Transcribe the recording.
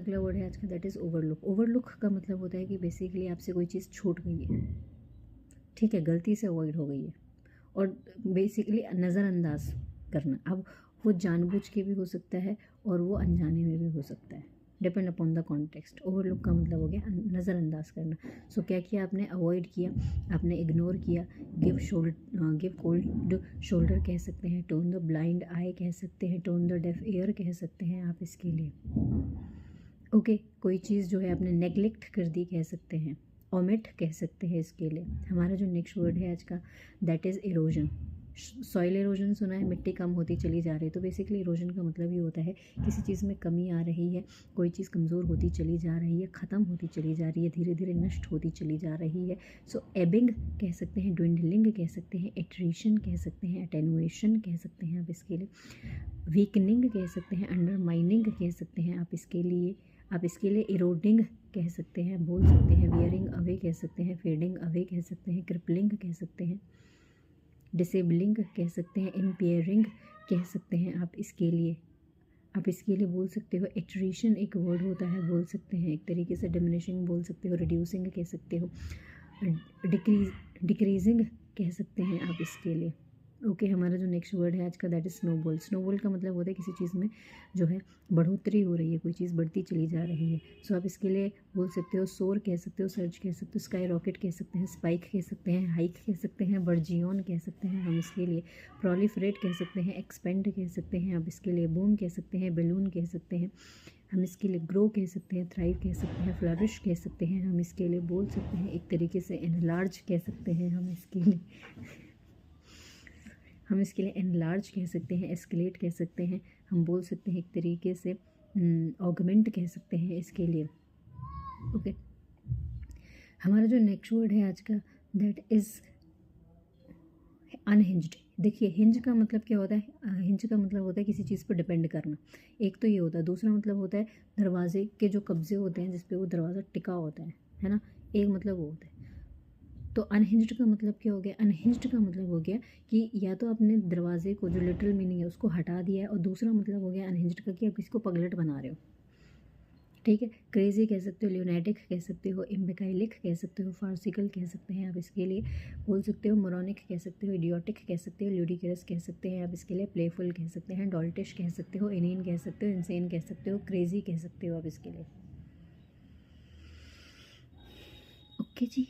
अगला वर्ड है आज का, दैट इज़ ओवरलुक। ओवरलुक का मतलब होता है कि बेसिकली आपसे कोई चीज़ छूट गई है, ठीक है, गलती से अवॉइड हो गई है, और बेसिकली नज़रअंदाज करना। अब वो जानबूझ के भी हो सकता है और वो अनजाने में भी हो सकता है, depend upon the context. Overlook का मतलब हो गया नज़रअंदाज करना। सो क्या किया आपने, अवॉइड किया, आपने इग्नोर किया। गिव कोल्ड शोल्डर कह सकते हैं, टर्न द ब्लाइंड आई कह सकते हैं, टर्न द डेफ ईयर कह सकते हैं आप इसके लिए। ओके, कोई चीज़ जो है आपने नेग्लेक्ट कर दी कह सकते हैं, ओमिट कह सकते हैं इसके लिए। हमारा जो नेक्स्ट वर्ड है आज का, that is erosion. Soil erosion सुना है, मिट्टी कम होती चली जा रही है। तो बेसिकली इरोजन का मतलब ये होता है किसी चीज़ में कमी आ रही है, कोई चीज़ कमज़ोर होती चली जा रही है, ख़त्म होती चली जा रही है, धीरे धीरे नष्ट होती चली जा रही है। सो एबिंग कह सकते हैं, ड्विंडलिंग कह सकते हैं, एट्रीशन कह सकते हैं, अटेनुएशन कह सकते हैं आप इसके लिए, वीकनिंग कह सकते हैं, अंडरमाइनिंग कह सकते हैं आप इसके लिए। आप इसके लिए इरोडिंग कह सकते हैं, बोल सकते हैं, वियरिंग अवे कह सकते हैं, फेडिंग अवे कह सकते हैं, क्रिपलिंग कह सकते हैं, डिसेबलिंग कह सकते हैं, इम्पेयरिंग कह सकते हैं आप इसके लिए। आप इसके लिए बोल सकते हो, एट्रीशन एक वर्ड होता है, बोल सकते हैं एक तरीके से, डिमिनिशिंग बोल सकते हो, रिड्यूसिंग कह सकते हो, डिक्रीजिंग कह सकते हैं आप इसके लिए। ओके, हमारा जो नेक्स्ट वर्ड है आज का, दैट इज़ स्नोबॉल। स्नोबॉल का मतलब होता है किसी चीज़ में जो है बढ़ोतरी हो रही है, कोई चीज़ बढ़ती चली जा रही है। सो आप इसके लिए बोल सकते हो, सोर कह सकते हो, सर्ज कह सकते हो, स्काई रॉकेट कह सकते हैं, स्पाइक कह सकते हैं, हाइक कह सकते हैं, बर्जियन कह सकते हैं हम इसके लिए, प्रोलिफरेट कह सकते हैं, एक्सपेंड कह सकते हैं आप इसके लिए, बूम कह सकते हैं, बैलून कह सकते हैं हम इसके लिए, ग्रो कह सकते हैं, थ्राइव कह सकते हैं, फ्लरिश कह सकते हैं हम इसके लिए, बोल सकते हैं एक तरीके से, एनलार्ज कह सकते हैं हम इसके लिए, हम इसके लिए एनलार्ज कह सकते हैं, एस्केलेट कह सकते हैं, हम बोल सकते हैं एक तरीके से ऑगमेंट कह सकते हैं इसके लिए। ओके, हमारा जो नेक्स्ट वर्ड है आज का, दैट इज़ अनहिंज्ड। देखिए, हिंज का मतलब क्या होता है, हिंज का मतलब होता है किसी चीज़ पर डिपेंड करना, एक तो ये होता है। दूसरा मतलब होता है दरवाजे के जो कब्जे होते हैं जिस पे वो दरवाज़ा टिका होता है ना, एक मतलब वो होता है। तो अनहिंज्ड का मतलब क्या हो गया, अनहिंज्ड का मतलब हो गया कि या तो आपने दरवाजे को, जो लिटरल मीनिंग है, उसको हटा दिया है, और दूसरा मतलब हो गया अनहिंज्ड का कि आप किसी को पगलेट बना रहे हो, ठीक है। क्रेजी कह सकते हो, ल्यूनेटिक कह सकते हो, इम्बेकाइलिक कह सकते हो, फार्सिकल कह सकते हैं आप इसके लिए, बोल सकते हो मोरॉनिक कह सकते हो, इडियोटिक कह सकते हो, ल्यूडिकरस कह सकते हैं आप इसके लिए, प्लेफुल कह सकते हैं, डॉल्टिश कह सकते हो, इनीन कह सकते हो, इंसेन कह सकते हो, क्रेजी कह सकते हो आप इसके लिए। ओके जी।